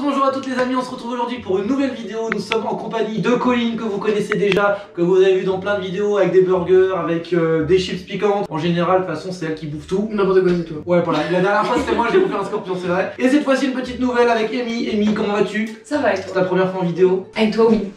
bonjour à toutes les amis, on se retrouve aujourd'hui pour une nouvelle vidéo. Nous sommes en compagnie de Colline que vous connaissez déjà, que vous avez vu dans plein de vidéos avec des burgers, avec des chips piquantes. En général, de toute façon, c'est elle qui bouffe tout. N'importe quoi, c'est toi. Ouais, voilà. La dernière fois, c'était moi, j'ai bouffé un scorpion, c'est vrai. Et cette fois-ci, une petite nouvelle avec Amy. Amy, comment vas-tu? Ça va et C'est toi? ta première fois en vidéo? Avec toi, oui.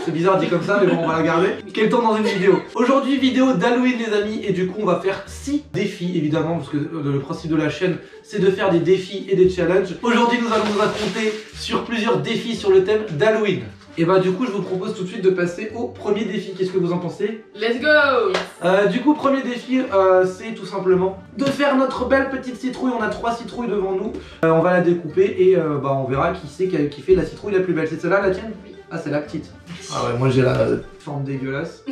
C'est bizarre dit comme ça, mais bon, on va la garder. Quel temps dans une vidéo? Aujourd'hui, vidéo d'Halloween, les amis, et du coup, on va faire 6 défis, évidemment, parce que le principe de la chaîne, c'est de faire des défis et des challenges. Aujourd'hui, nous allons nous affronter sur plusieurs défis sur le thème d'Halloween. Et bah, du coup, je vous propose tout de suite de passer au premier défi. Qu'est-ce que vous en pensez? Let's go! Du coup, premier défi, c'est tout simplement de faire notre belle petite citrouille. On a 3 citrouilles devant nous. On va la découper et bah, on verra qui c'est qui fait la citrouille la plus belle. C'est celle-là, la tienne? Oui. Ah, c'est la petite. Ah ouais, moi j'ai la forme dégueulasse.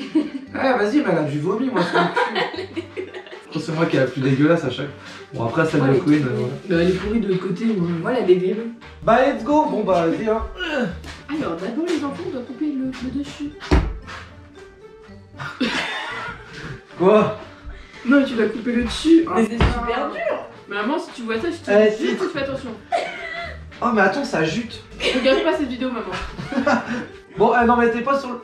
Ah, vas-y, mais elle a du vomi, moi, c'est le cul. Je crois que c'est moi qui ai la plus dégueulasse à chaque. Bon, après, celle de Queen. Voilà. Bah, elle est pourrie de l'autre côté, moi la dégueule. Bah, let's go! Bon, bah, vas-y, hein. Alors, d'abord, les enfants, on doit couper le dessus. Quoi? Non, tu dois couper le dessus. Ah. Mais c'est super dur! Maman, si tu vois ça, je te dis, si. tu fais attention. Oh, mais attends, ça jute. Regarde pas cette vidéo, maman. Bon, non, mais t'es pas sur le.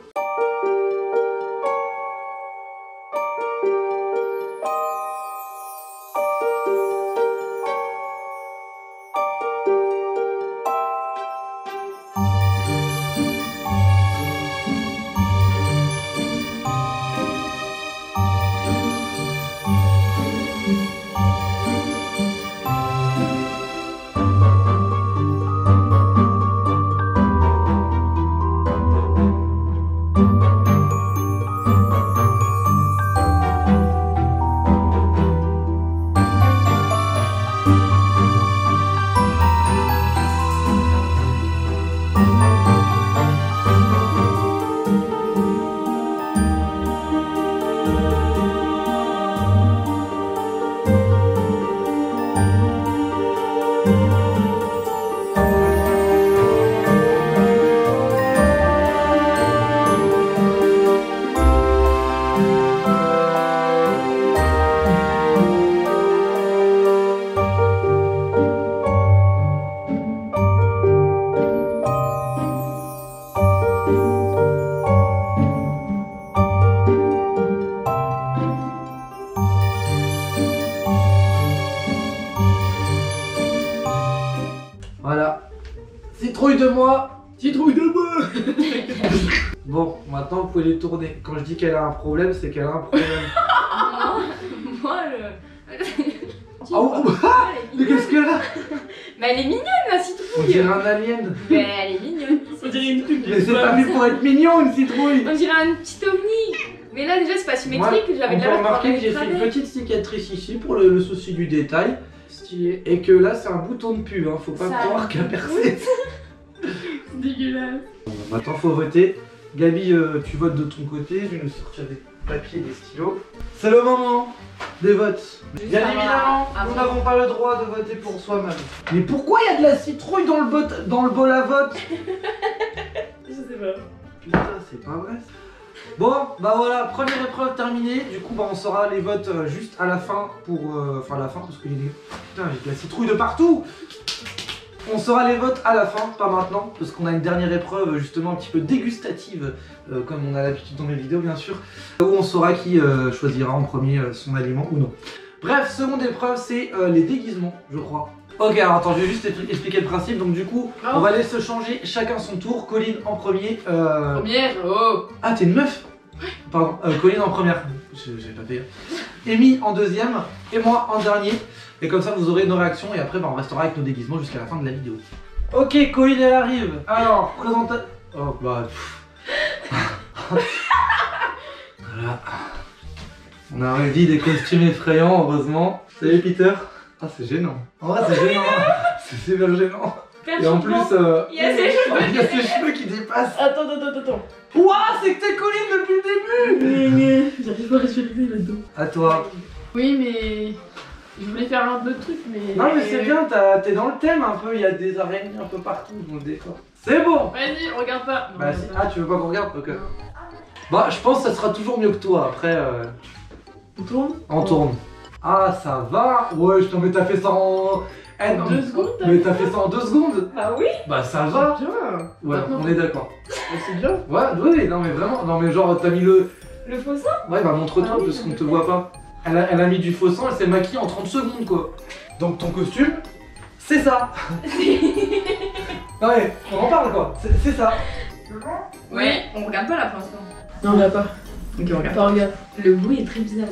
Voilà. Citrouille de moi. Citrouille de moi! Bon, maintenant vous pouvez les tourner. Quand je dis qu'elle a un problème, c'est qu'elle a un problème. Moi, le. Oh, mais qu'est-ce qu'elle a? Mais elle est mignonne la On citrouille. dirait un alien. Mais elle est mignonne. On dirait une pub. Mais c'est pas fait pour être mignon, une citrouille. On dirait un petit ovni. Mais là déjà c'est pas Moi, symétrique. J'avais on de peut la remarquer que j'ai fait une petite cicatrice ici pour le souci du détail. Stylé. Et que là c'est un bouton de pub, hein. Faut pas Ça croire qu'à percer. Dégueulasse. Bon, maintenant faut voter. Gabi, tu votes de ton côté. Je vais nous sortir des papiers, des stylos. C'est le moment des votes. Bien évidemment, nous n'avons pas le droit de voter pour soi-même. Mais pourquoi il y a de la citrouille dans le bol à vote? Je sais pas. Putain, c'est pas vrai. Bon, bah voilà, première épreuve terminée. Du coup, bah on saura les votes juste à la fin pour... Enfin, à la fin parce qu'il y a des... Putain, j'ai de la citrouille de partout. On saura les votes à la fin, pas maintenant, parce qu'on a une dernière épreuve justement un petit peu dégustative, comme on a l'habitude dans mes vidéos bien sûr, où on saura qui choisira en premier son aliment ou non. Bref, seconde épreuve, c'est les déguisements, je crois. Ok, alors attends, je vais juste expliquer le principe. Donc du coup, on va aller se changer chacun son tour. Colline en premier. Première, oh! Ah, t'es une meuf? Pardon, Colline en première. J'ai pas payé. Amy en deuxième et moi en dernier. Et comme ça, vous aurez nos réactions et après, bah, on restera avec nos déguisements jusqu'à la fin de la vidéo. Ok, Colline, elle arrive. Alors, présente. Oh, bah. Voilà. On a réuni des costumes effrayants, heureusement. Salut, Peter. Ah, c'est gênant. En vrai, c'est gênant. C'est super gênant. Et en plus, il y a ses cheveux. il y a ses cheveux qui dépassent. Attends. Ouah, c'est que t'es Colline depuis le début. J'arrive pas à respirer là-dedans. À toi. Oui, mais. Je voulais faire un autre truc, mais. Non, mais c'est bien, t'es dans le thème un peu. Il y a des araignées un peu partout dans le décor. C'est bon. Vas-y, regarde pas. Non, Bah, non, si... non. Ah, tu veux pas qu'on regarde? Ok. Bah, je pense que ça sera toujours mieux que toi. Après, On tourne? on tourne. Ah, ça va. Ouais, je t'en mets, t'as fait ça en. En 2 secondes, t'as Mais fait t'as fait ça en 2 secondes. Ah oui. Bah ça va. bien. Ouais, Maintenant. on est d'accord. C'est bien. Ouais, oui, non mais vraiment, non mais genre t'as mis le... Le faux sang. Ouais bah montre-toi Ah oui, parce qu'on non, te mais- voit pas. Elle a mis du faux sang, elle s'est maquillée en 30 secondes quoi. Donc ton costume, c'est ça. Ouais, on en parle quoi, c'est ça. Ouais. On regarde pas là pour l'instant. Non, on l'a pas. Ok, on regarde. Pas regarde. Le bruit est très bizarre.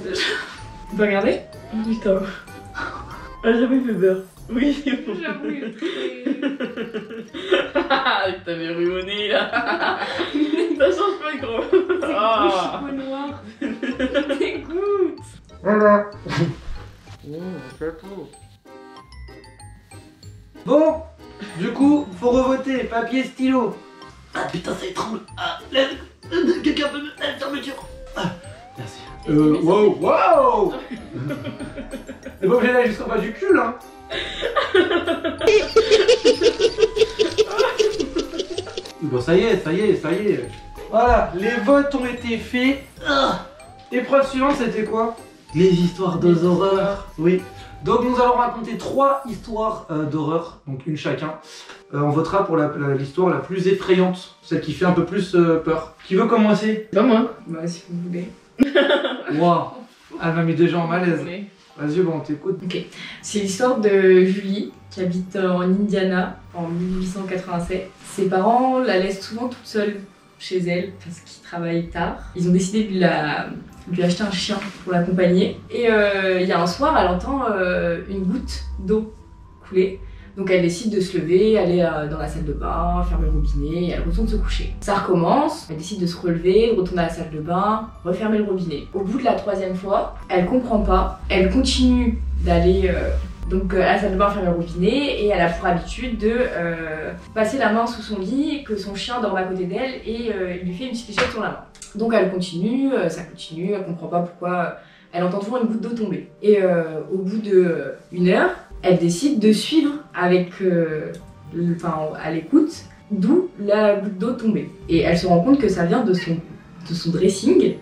On peut regarder? Putain. Ah, j'avais fait peur. Oui. J'avoue, il est très... Avec ta verrue au nez là. Ça change pas gros. C'est Ah. gros noir. Dégoûte. Voilà. Bon, du coup, faut revoter, papier, stylo. Ah putain, ça étrangle. Ah, quelqu'un peut me... fermeture. Ah, merci. Wow, wow. T'es pas obligé d'aller jusqu'en bas du cul, hein. Bon, ça y est, ça y est, ça y est. Voilà, les votes ont été faits. Ah. Épreuve suivante, c'était quoi? Les histoires d'horreur. Oui. Donc nous allons raconter 3 histoires d'horreur, donc une chacun. On votera pour l'histoire la plus effrayante, celle qui fait un peu plus peur. Qui veut commencer? Pas moi. Bah, si vous voulez. Waouh, elle m'a mis déjà en malaise. Mais- Vas-y, bon, on t'écoute. C'est l'histoire de Julie qui habite en Indiana en 1887. Ses parents la laissent souvent toute seule chez elle parce qu'ils travaillent tard. Ils ont décidé de lui acheter un chien pour l'accompagner. Et il y a un soir, elle entend une goutte d'eau couler. Donc elle décide de se lever, aller dans la salle de bain, fermer le robinet et elle retourne se coucher. Ça recommence, elle décide de se relever, retourner à la salle de bain, refermer le robinet. Au bout de la 3e fois, elle comprend pas, elle continue d'aller à la salle de bain, fermer le robinet et elle a pour habitude de passer la main sous son lit, que son chien dorme à côté d'elle et il lui fait une petite léchette sur la main. Donc elle continue, ça continue, elle comprend pas pourquoi elle entend toujours une goutte d'eau tomber. Et au bout de 1 heure, elle décide de suivre avec, à l'écoute, d'où la goutte d'eau tombait. Et elle se rend compte que ça vient de son dressing.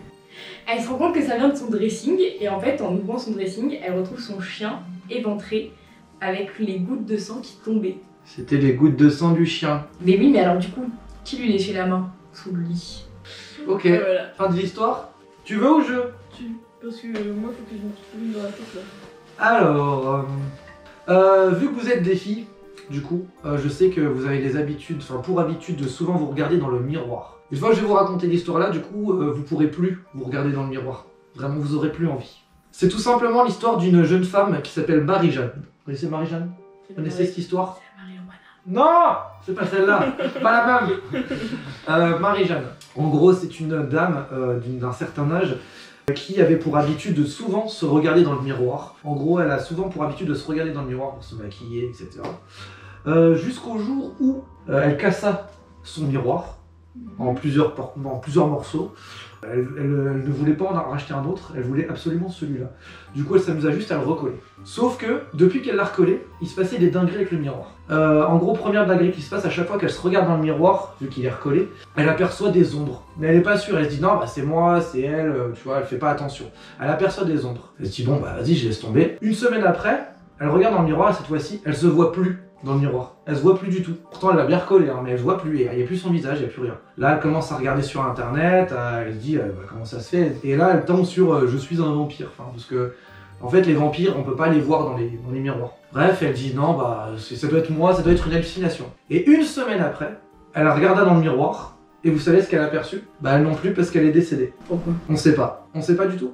Elle se rend compte que ça vient de son dressing et en fait, en ouvrant son dressing, elle retrouve son chien éventré avec les gouttes de sang qui tombaient. C'était les gouttes de sang du chien. Mais oui, mais alors du coup, qui lui léchait la main sous le lit? Ok, Ouais, voilà. fin de l'histoire. Tu veux ou je? Parce que moi, faut que je me retrouve dans la tête là. Alors, vu que vous êtes des filles, du coup, je sais que vous avez des habitudes, enfin pour habitude de souvent vous regarder dans le miroir. Une fois que je vais vous raconter l'histoire là, du coup, vous pourrez plus vous regarder dans le miroir. Vraiment, vous aurez plus envie. C'est tout simplement l'histoire d'une jeune femme qui s'appelle Marie-Jeanne. Vous connaissez Marie-Jeanne? Vous connaissez cette histoire? Non, c'est pas celle-là, pas la même. Marie-Jeanne. En gros, c'est une dame d'un certain âge qui avait pour habitude de souvent se regarder dans le miroir. En gros, elle a souvent pour habitude de se regarder dans le miroir pour se maquiller, etc. Jusqu'au jour où elle cassa son miroir en plusieurs morceaux. Elle ne voulait pas en racheter un autre, elle voulait absolument celui-là. Du coup, elle s'amusa juste à le recoller. Sauf que, depuis qu'elle l'a recollé, il se passait des dingueries avec le miroir. En gros, première dinguerie qui se passe, à chaque fois qu'elle se regarde dans le miroir, vu qu'il est elle aperçoit des ombres. Mais elle est pas sûre, elle se dit non, bah c'est moi, c'est elle, tu vois, elle fait pas attention. Elle aperçoit des ombres. Elle se dit bon, bah vas-y, je laisse tomber. Une semaine après, elle regarde dans le miroir et cette fois-ci, elle se voit plus dans le miroir. Elle se voit plus du tout. Pourtant, elle l'a bien recollé, hein, mais elle se voit plus. Il n'y a plus son visage, il n'y a plus rien. Là, elle commence à regarder sur internet, elle se dit bah, comment ça se fait. Et là, elle tombe sur je suis un vampire. Enfin, parce que, en fait, les vampires, on peut pas les voir dans les miroirs. Bref, elle dit non, bah ça doit être moi, ça doit être une hallucination. Et une semaine après, elle regarda dans le miroir. Et vous savez ce qu'elle a aperçu? Bah elle non plus parce qu'elle est décédée. Pourquoi? On sait pas. On sait pas du tout.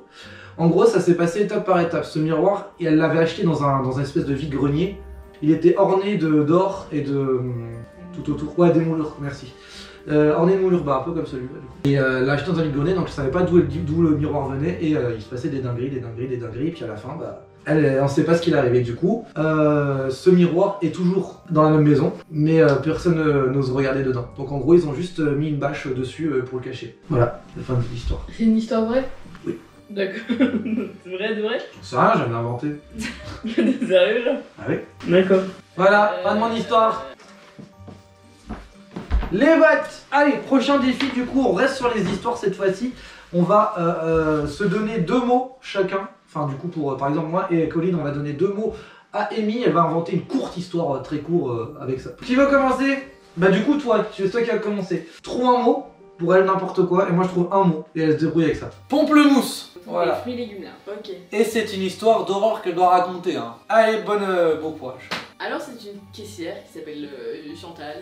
En gros, ça s'est passé étape par étape. Ce miroir, et elle l'avait acheté dans un espèce de vide-grenier. Il était orné d'or et de... tout autour. Ouais, des moulures, merci. Orné de moulures, bah un peu comme celui-là. Et elle l'a acheté dans un vide-grenier, donc je savais pas d'où le miroir venait. Et il se passait des dingueries. Et puis à la fin, bah... on sait pas ce qu'il est arrivé du coup. Ce miroir est toujours dans la même maison, mais personne n'ose regarder dedans. Donc en gros, ils ont juste mis une bâche dessus pour le cacher. Voilà, la fin de l'histoire. C'est une histoire vraie? Oui. D'accord. C'est vrai de vrai? J'en sais rien, j'en ai inventé. Sérieux là? Ah oui. D'accord. Voilà, fin de mon histoire. Les votes. Allez, prochain défi du coup, on reste sur les histoires cette fois-ci. On va se donner 2 mots chacun. Enfin du coup, pour par exemple moi et Colline, on va donner 2 mots à Amy, elle va inventer une courte histoire très courte avec ça. Qui veut commencer? Bah du coup toi, c'est toi qui vas commencer. Trouve un mot, pour elle n'importe quoi, et moi je trouve un mot, et elle se débrouille avec ça. Pamplemousse. Les Voilà. fruits et légumes là. Ok. Et c'est une histoire d'horreur qu'elle doit raconter. Hein. Allez, bon courage. Alors c'est une caissière qui s'appelle Chantal.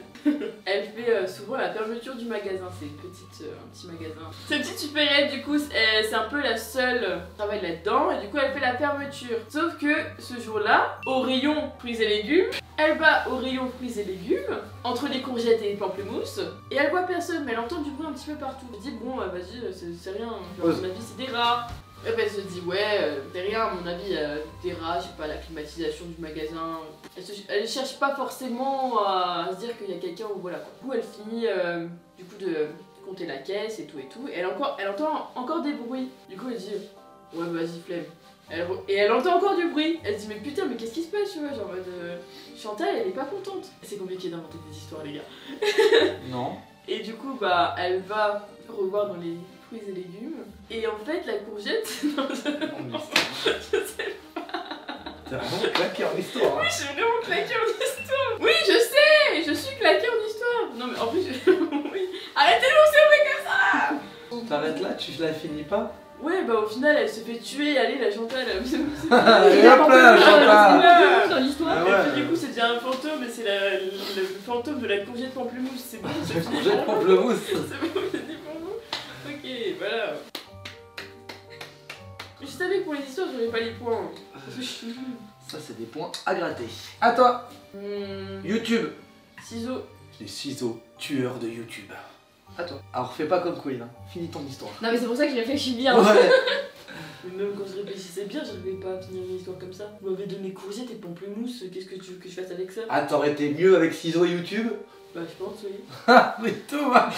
Elle fait souvent la fermeture du magasin, c'est un petit magasin. Cette petite supérette du coup c'est un peu la seule qui travaille là-dedans et du coup elle fait la fermeture. Sauf que ce jour-là, au rayon fruits et légumes, elle va au rayon fruits et légumes, entre les courgettes et les pamplemousses, et elle voit personne mais elle entend du bruit un petit peu partout. Elle dit bon vas-y c'est rien, genre, à mon avis c'est des rats. Et puis elle se dit ouais, c'est rien, à mon avis, des rats, je sais pas, la climatisation du magasin. Elle cherche pas forcément à se dire qu'il y a quelqu'un ou voilà. Du coup elle finit du coup de compter la caisse et tout et elle entend encore des bruits. Du coup elle dit ouais vas-y flemme. Et elle entend encore du bruit. Elle se dit mais putain mais qu'est-ce qui se passe tu vois, genre en mode Chantal elle est pas contente. C'est compliqué d'inventer des histoires les gars. Non. Et du coup bah elle va revoir dans les fruits et légumes. Et en fait, la courgette. Non, je sais pas. T'es vraiment claqué en histoire. Oui, je suis vraiment claquée en histoire. Oui, je sais, je suis claquée en histoire. Non, mais en plus, oui. Arrêtez de m'observer comme ça. T'arrêtes là, tu la finis pas. Ouais, bah au final, elle se fait tuer. Allez, la Chantal. Et hop là, Chantal. Dans l'histoire. Ah Et ouais. puis du coup, c'est déjà un fantôme, et c'est le fantôme de la courgette pamplemousse. C'est bon, c'est fini Courgette pour vous. pamplemousse. C'est bon, c'est fini pour vous. Ok, voilà. Je savais que pour les histoires, j'aurais pas les points. Parce que je suis nulle. Ça, c'est des points à gratter. À toi. Hmm, YouTube. ciseaux. Les ciseaux tueurs de YouTube. À toi. Alors, fais pas comme Queen. Hein. Finis ton histoire. Non mais c'est pour ça que je réfléchis bien. Ouais. Mais même quand je réfléchissais bien, j'arrivais pas à finir une histoire comme ça. Vous m'avez donné courgettes et pamplemousse, qu'est-ce que tu veux que je fasse avec ça? Ah, t'aurais été mieux avec ciseaux et YouTube. Bah, je pense, oui. Ah, mais Thomas.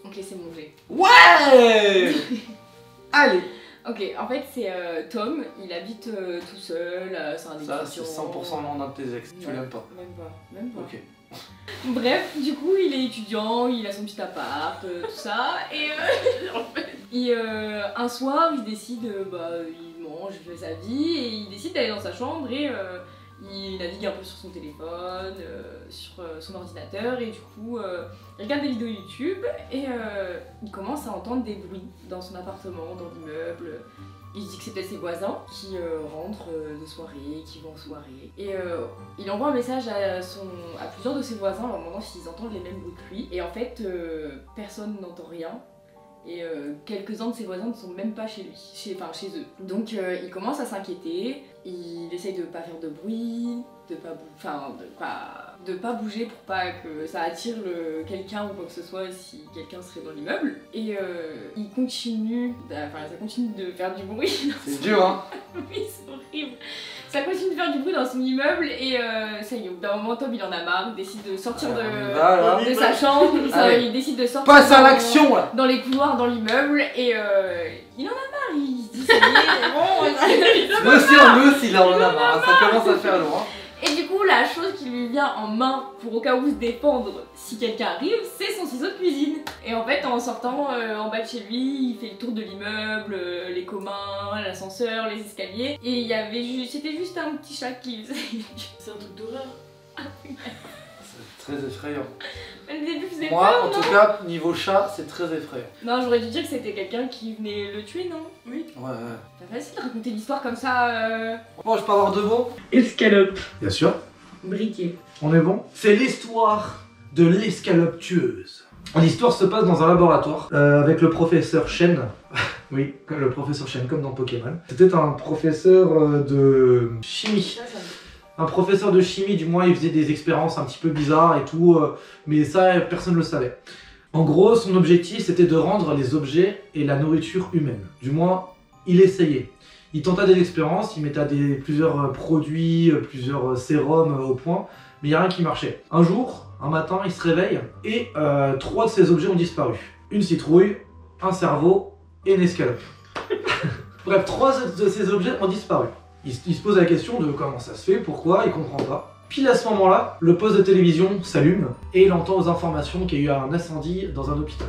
Ok, c'est mon G. Ouais. Allez. Ok, en fait c'est Tom, il habite tout seul, c'est un Ça, c'est étudiant. 100% l'un de tes ex. Tu Ouais. l'aimes pas. Même pas. Ok. Bref, du coup il est étudiant, il a son petit appart, tout ça, et En fait, un soir il décide, il mange, il fait sa vie, et il décide d'aller dans sa chambre et il navigue un peu sur son téléphone, sur son ordinateur, et du coup il regarde des vidéos YouTube et il commence à entendre des bruits dans son appartement, dans l'immeuble. Il se dit que c'est peut-être ses voisins qui rentrent de soirée, qui vont en soirée. Et il envoie un message à plusieurs de ses voisins en leur demandant s'ils entendent les mêmes bruits que lui. Et en fait, personne n'entend rien. Et quelques-uns de ses voisins ne sont même pas chez lui, chez eux. Donc il commence à s'inquiéter, il essaye de pas faire de bruit, de pas bouger pour pas que ça attire quelqu'un ou quoi que ce soit si quelqu'un serait dans l'immeuble. Et il continue, ça continue de faire du bruit. C'est dur, hein. Oui, c'est horrible. Ça continue de faire du bruit dans son immeuble et ça y est, au bout d'un moment, Tom il en a marre, il décide de sortir Voilà. de sa chambre, Allez. il décide de sortir Passe à l'action là. dans les couloirs dans l'immeuble et il en a marre, il se dit ça y est, bon. Nous aussi il en a marre, ça commence à faire loin. Et du coup, la chose qui lui vient en main pour au cas où se défendre si quelqu'un arrive, c'est son ciseau de cuisine. Et en fait, en sortant en bas de chez lui, il fait le tour de l'immeuble, les communs, l'ascenseur, les escaliers. Et c'était juste un petit chat qui faisait. c'est un truc d'horreur. C'est très effrayant. Le début faisait Moi, peur, en non? tout cas, niveau chat, c'est très effrayant. Non, j'aurais dû dire que c'était quelqu'un qui venait le tuer, non? Oui. Ouais, ouais. C'est facile de raconter l'histoire comme ça. Bon, je peux avoir 2 mots? Escalope. Bien sûr. Briquet. On est bon? C'est l'histoire de l'escalope tueuse. L'histoire se passe dans un laboratoire avec le professeur Shen. Oui, comme le professeur Shen, comme dans Pokémon. C'était un professeur de chimie. Un professeur de chimie, du moins, il faisait des expériences un petit peu bizarres et tout, mais ça, personne ne le savait. En gros, son objectif, c'était de rendre les objets et la nourriture humaine. Du moins, il essayait. Il tentait des expériences, il mettait plusieurs produits, plusieurs sérums au point, mais il n'y a rien qui marchait. Un jour, un matin, il se réveille et 3 de ces objets ont disparu. Une citrouille, un cerveau et une escalope. Bref, 3 de ces objets ont disparu. Il se pose la question de comment ça se fait, pourquoi, il comprend pas. Pile à ce moment-là, le poste de télévision s'allume et il entend aux informations qu'il y a eu un incendie dans un hôpital.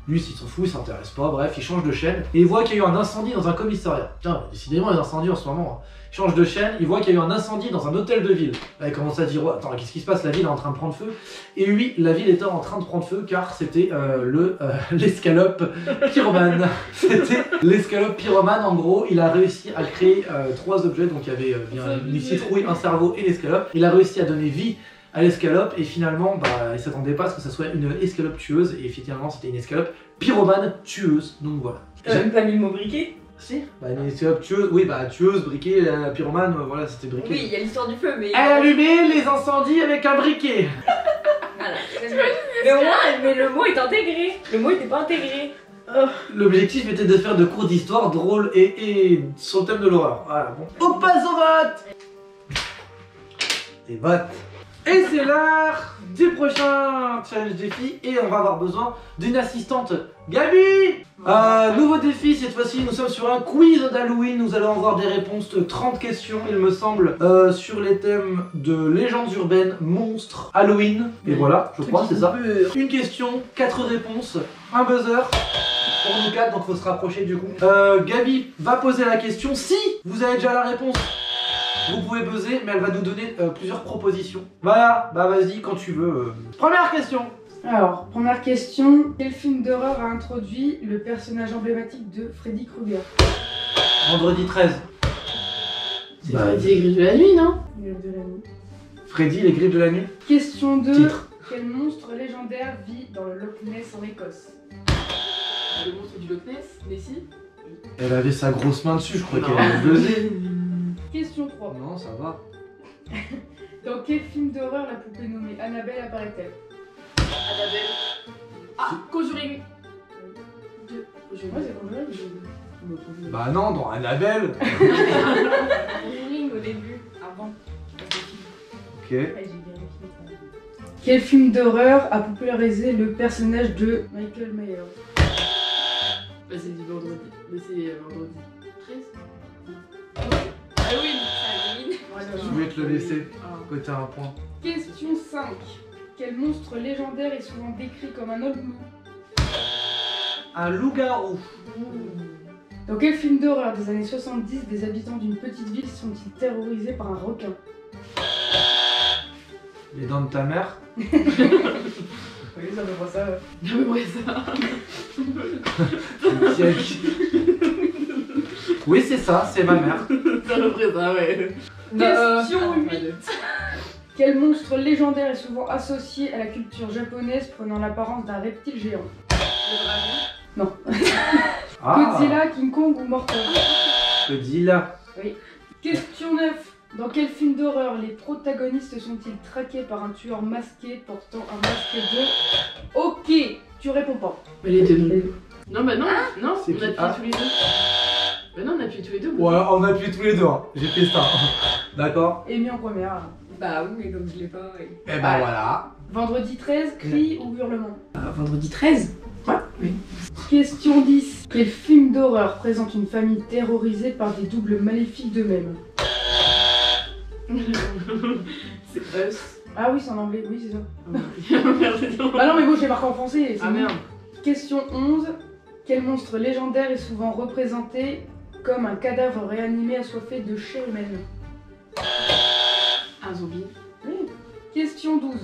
Lui, s'il s'en fout, il s'intéresse pas, bref, il change de chaîne. Et il voit qu'il y a eu un incendie dans un commissariat. Putain, décidément, il y a un incendie en ce moment. Il change de chaîne, il voit qu'il y a eu un incendie dans un hôtel de ville. Là, il commence à dire, oh, attends, qu'est-ce qui se passe? La ville est en train de prendre feu. Et oui, la ville était en train de prendre feu car c'était l'escalope pyromane. C'était l'escalope pyromane. En gros, il a réussi à créer 3 objets. Donc il y avait bien une citrouille, un cerveau et l'escalope. Il a réussi à donner vie à l'escalope et finalement, il s'attendait pas à ce que ça soit une escalope tueuse. Et finalement, c'était une escalope pyromane tueuse. Donc voilà. T'as même pas mis le mot briquet? Si, une escalope tueuse, oui, tueuse, briquet, pyromane, voilà, c'était briquet. Oui, il y a l'histoire du feu, mais. Elle allumait les incendies avec un briquet. Voilà. Mais au moins, le mot est intégré. Le mot était pas intégré. L'objectif était de faire de cours d'histoire drôles et sur le thème de l'horreur. Voilà, bon. On passe au vote. Les votes. Et c'est l'heure du prochain challenge défi et on va avoir besoin d'une assistante. Gabi! Nouveau défi, cette fois-ci nous sommes sur un quiz d'Halloween. Nous allons avoir des réponses de 30 questions, il me semble, sur les thèmes de légendes urbaines, monstres, Halloween. Et voilà, je crois, c'est ça. Une question, 4 réponses, un buzzer. Pour nous 4, donc faut se rapprocher du coup. Gabi va poser la question. Si vous avez déjà la réponse, vous pouvez buzzer, mais elle va nous donner plusieurs propositions. Voilà, vas-y quand tu veux. Première question. Alors, première question. Quel film d'horreur a introduit le personnage emblématique de Freddy Krueger? Vendredi 13. C'est Freddy les griffes de la nuit, non? Griffes de la nuit. Freddy, les griffes de la nuit. Question 2. Titre. Quel monstre légendaire vit dans le Loch Ness en Écosse? Le monstre du Loch Ness, Nessie. Elle avait sa grosse main dessus, je crois Non. qu'elle avait buzzé. Question 3. Non, ça va. Dans quel film d'horreur la poupée nommée Annabelle apparaît-elle? Annabelle. Ah, Conjuring. 2. Ouais, c'est Conjuring. Bah non, dans Annabelle. Conjuring au début, avant. Ok. Ouais, j'ai vérifié ça. Quel film d'horreur a popularisé le personnage de Michael Myers? Bah c'est du vendredi. Mais c'est vendredi 13. Ah oui, Halloween. Je vais te le laisser. Côté un point. Question 5. Quel monstre légendaire est souvent décrit comme un homme loup? Un loup-garou. Dans quel film d'horreur des années 70 des habitants d'une petite ville sont-ils terrorisés par un requin? Les dents de ta mère. Oui, ça me voit ça. J'aimerais ça. Oui, c'est ça, c'est ma mère. Ça représente, ouais. Question 8. Quel monstre légendaire est souvent associé à la culture japonaise prenant l'apparence d'un reptile géant? Le dragon. Non. Ah, Godzilla, King Kong ou Mortal? Godzilla. Question 9. Dans quel film d'horreur les protagonistes sont-ils traqués par un tueur masqué portant un masque de... Ok, tu réponds pas. Mais les deux. Non, bah non, non, C'est on qui? a appuyé Ah. tous les deux. Bah non, on a appuyé tous les deux. Ouais, on a appuyé tous les deux. Hein. J'ai fait ça. D'accord. Et mis en première. Bah oui, mais comme je l'ai pas. Et ben voilà. Vendredi 13, cri ou hurlement? Vendredi 13. Oui. Question 10. Quel film d'horreur présente une famille terrorisée par des doubles maléfiques d'eux-mêmes? C'est Us. Ah oui, c'est en anglais, oui, c'est ça. Merde, non. Bah non, mais moi j'ai marqué en français. c'est Ah bon. merde. Question 11. Quel monstre légendaire est souvent représenté comme un cadavre réanimé assoiffé de chair humaine? Un zombie. Oui. Question 12.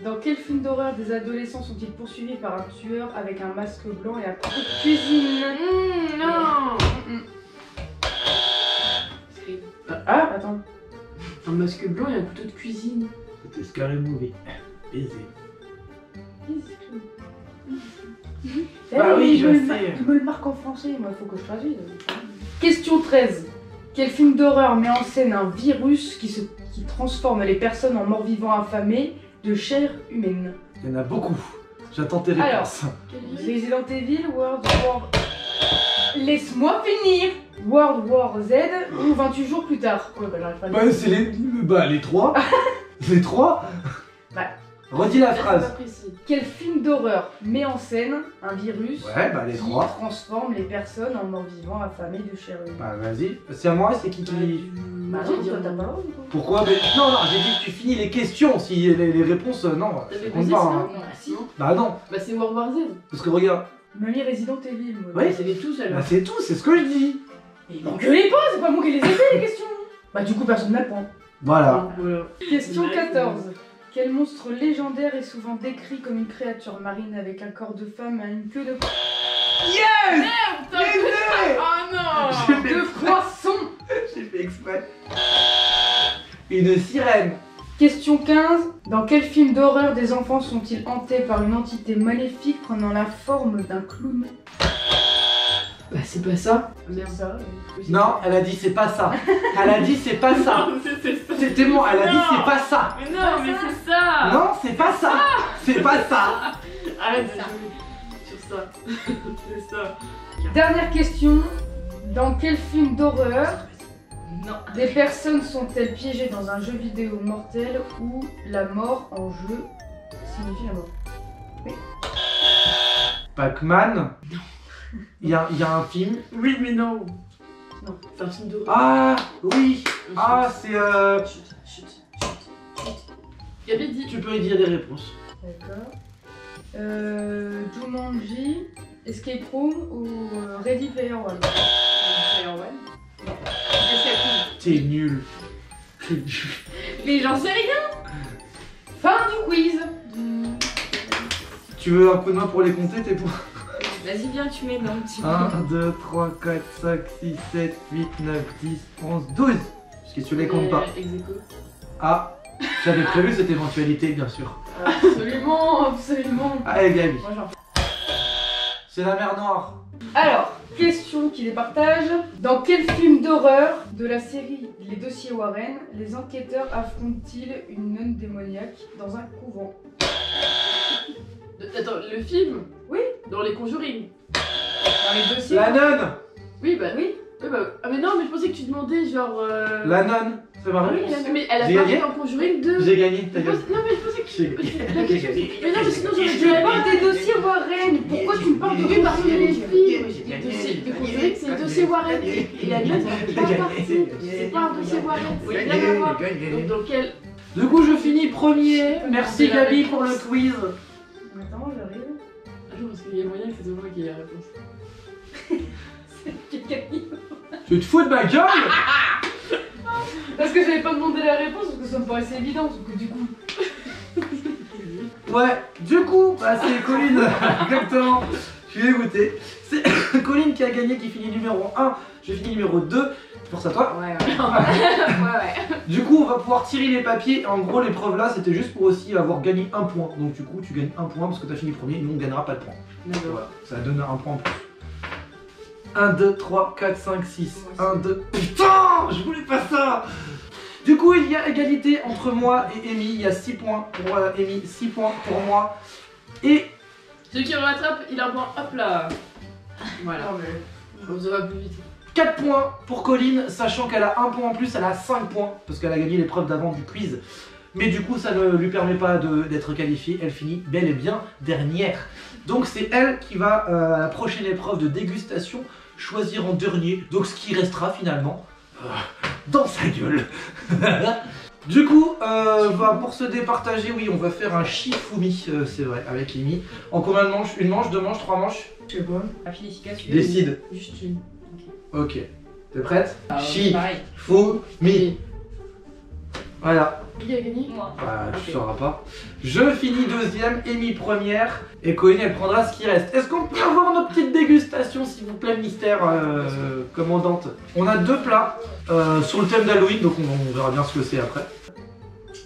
Dans quel film d'horreur des adolescents sont-ils poursuivis par un tueur avec un masque blanc et un couteau de cuisine? Non. Scream. Ah, attends. Un masque blanc et un couteau de cuisine. C'était Scary Movie. Baiser. Bah oui, je sais. Il me le marque en français, moi, il faut que je traduise. Question 13. Quel film d'horreur met en scène un virus qui transforme les personnes en morts-vivants affamés de chair humaine? Il y en a beaucoup. J'attends tes réponses. Resident Evil, World War... Laisse-moi finir! World War Z ou 28 jours plus tard? Ouais, bah j'arrive pas à le dire. Bah, c'est les... Bah, les trois. Les trois. Bah. Redis la Là, c'est phrase. pas précis. Quel film d'horreur met en scène un virus Ouais, bah, les qui trois. transforme les personnes en morts-vivants affamés de chair humaine? Bah, vas-y. C'est à moi, c'est qui Bah J'ai non, dit toi, t'as un- pas le droit, du coup. Pourquoi? Mais... Non, j'ai dit que tu finis les questions. Si les réponses, non. T'avais ça posé compte ça, pas. non? Hein. Ah, si. Non. Bah, non. Bah c'est World War Z. Parce que regarde, Mamie Resident Evil, moi. Oui. C'est les tous Bah alors. c'est tout, c'est ce que je dis. Mais m'engueulez pas, c'est pas moi qui les ai fait les questions. Bah du coup personne n'a le point. Voilà. Voilà. Question Ouais. 14. Quel monstre légendaire est souvent décrit comme une créature marine avec un corps de femme et une queue de... Yes. Putain, oh non. J'ai fait de poisson. J'ai fait exprès. Une sirène. Question 15. Dans quel film d'horreur des enfants sont-ils hantés par une entité maléfique prenant la forme d'un clown? Bah, c'est pas ça. Merde. Ça, Non, elle a dit c'est pas ça. Elle a dit c'est pas ça. Non, c'est ça. C'était bon, elle a dit Non. c'est pas ça. Mais non, mais c'est ça. Non, c'est pas ça. C'est pas ça. Arrête de jouer sur ça. C'est ça. Dernière question. Dans quel film d'horreur Non. des personnes sont-elles piégées dans un jeu vidéo mortel où la mort en jeu signifie la mort? Pac-Man. Il y a un film. Oui, mais non. Non. C'est un film d'horreur. Ah oui. Ah c'est Chut, chut, chut, chut. Gabi dit. Tu peux y dire des réponses. D'accord. Jumanji, Escape Room ou Ready Player One? Player One. Non. Qu'est-ce qu'elle trouve? T'es nul. T'es nul. Mais j'en sais rien. Fin du quiz. Tu veux un coup de main pour les compter tes points? Vas-y, viens, tu mets dans le petit 1, 2, 3, 4, 5, 6, 7, 8, 9, 10, 11, 12. Parce que tu les comptes pas. Ex-aequo. Ah, j'avais prévu cette éventualité, bien sûr. Absolument, absolument. Allez, Gabi. Moi, j'en- C'est la mer Noire. Alors, question qui les partage. Dans quel film d'horreur de la série Les Dossiers Warren, les enquêteurs affrontent-ils une nonne démoniaque dans un couvent? Attends, le film? Oui. Dans les Conjuring. Dans les dossiers. La nonne. Oui, bah. Oui. Oui, bah. Ah, mais non, mais je pensais que tu demandais genre. La nonne. C'est ma Oui, réponse. mais elle a J'ai parlé gagné dans Conjuring 2. J'ai gagné, ta Je gueule. pense- Non, mais je pensais que J'ai gagné. Mais non, mais sinon j'aurais dit. Je parle des dossiers Warren. Pourquoi tu me parles de Oui, parce que les films? films, les dossiers de Conjuring, c'est le dossier Warren. Et la nonne, c'est pas partie. C'est pas un dossier Warren. C'est rien à voir. Donc, dans quel. Du coup, je finis premier. Merci Gabi pour le quiz. Attends, j'arrive. Ah non, parce qu'il y a moyen que c'est moi qui ai la réponse. C'est Camille. Tu te fous de ma gueule? Parce que j'avais pas demandé la réponse parce que ça me paraissait évident. Parce que du coup. Ouais, du coup, bah c'est Colline, exactement. Je suis dégoûté. C'est Colline qui a gagné, qui finit numéro 1. Je finis numéro 2. Pour ça, toi. Ouais, ouais. Du coup, on va pouvoir tirer les papiers. En gros, l'épreuve là, c'était juste pour aussi avoir gagné un point. Donc, du coup, tu gagnes un point parce que t'as fini premier. Nous, on gagnera pas de point. D'accord. Voilà, ça donne un point en plus. 1, 2, 3, 4, 5, 6. 1, 2. Putain, je voulais pas ça. Du coup, il y a égalité entre moi et Amy. Il y a 6 points pour Amy, 6 points pour moi. Et Celui qui me rattrape, il a un point. Hop là. Voilà. Bon, ça va plus vite. 4 points pour Colline, sachant qu'elle a 1 point en plus, elle a 5 points, parce qu'elle a gagné l'épreuve d'avant du quiz. Mais du coup, ça ne lui permet pas d'être qualifiée, elle finit bel et bien dernière. Donc c'est elle qui va, à la prochaine épreuve de dégustation, choisir en dernier, donc ce qui restera finalement dans sa gueule. Du coup, pour se départager, oui, on va faire un Shifumi, c'est vrai, avec Amy. En combien de manches? Une manche, 2 manches, 3 manches? Je sais pas. Rapide, efficace. Décide. Juste une. Ok. T'es prête? Pareil. Shifumi. Voilà. Qui a gagné? Moi. Bah, tu Ok. sauras pas. Je finis deuxième, Amy première, et Colline elle prendra ce qui reste. Est-ce qu'on peut avoir nos petites dégustations, s'il vous plaît, mystère commandante? On a 2 plats sur le thème d'Halloween, donc on verra bien ce que c'est après.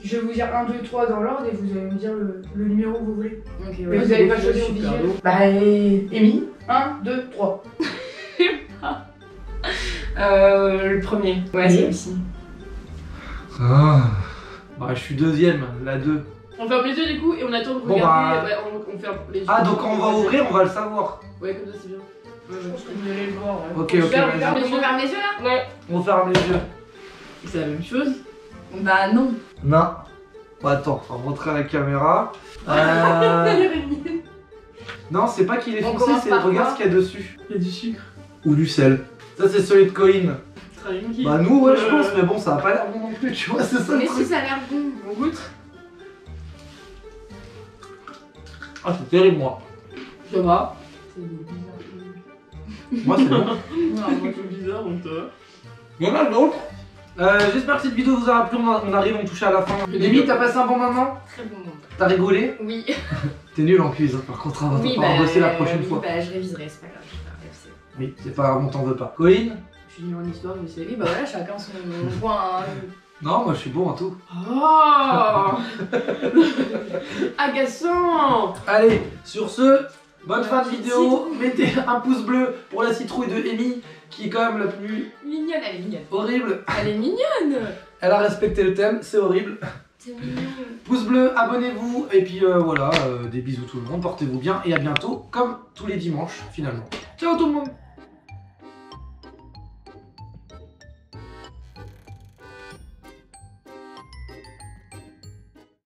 Je vais vous dire 1, 2, 3 dans l'ordre et vous allez me dire le numéro que vous voulez. Ok, Mais vous allez pas choisir au visuel. Bah, Amy, 1, 2, 3. Le premier. Ouais, c'est aussi. Bah, je suis deuxième, la 2. On ferme les yeux du coup et on attend de Bon, regarder. bah. Ouais, on ferme les yeux. Ah, donc quand on va ouvrir, on va le savoir. Ouais, comme ça c'est bien. Je pense que vous allez le voir. Ouais. Ok, ok, Ferme, vas-y. ferme les On yeux. ferme les yeux là? Ouais. On ferme les yeux. C'est la même chose. Bah non. Non. Bon, attends, on va montrer à la caméra. Non, c'est pas qu'il est On foncé, commence c'est par regarde quoi ce qu'il y a dessus. Il y a du sucre. Ou du sel. Ça, c'est celui de Colline. Très bien. Bah, nous, ouais, je pense, mais bon, ça a pas l'air bon non plus, tu vois, c'est ça le Mais truc. si ça a l'air bon. On goûte. Ah, c'est terrible, moi. Ça va. C'est bizarre. Moi c'est bon. Non, moi c'est bizarre, on te. Il y en a d'autres. J'espère que cette vidéo vous aura plu, on arrive, on touche à la fin. Amy, t'as passé un bon moment? Très bon moment. T'as rigolé? Oui. T'es nul en cuisine par contre, on va Oui, pas bosser la prochaine oui, fois. bah je réviserai, c'est pas grave. Oui, c'est pas, on t'en veut pas. Colline? Je suis nulle en histoire, mais c'est. Oui, bah voilà, chacun son point. Non, moi je suis bon en tout. Oh agaçant. Allez, sur ce, bonne fin de vidéo. Mettez un pouce bleu pour la citrouille de Amy, qui est quand même la plus Mignonne, elle est mignonne. horrible. Elle est mignonne. Elle a respecté le thème, c'est horrible. C'est mignon. Pouce bleu, abonnez-vous, et puis voilà, des bisous tout le monde, portez-vous bien, et à bientôt, comme tous les dimanches finalement. Ciao tout le monde!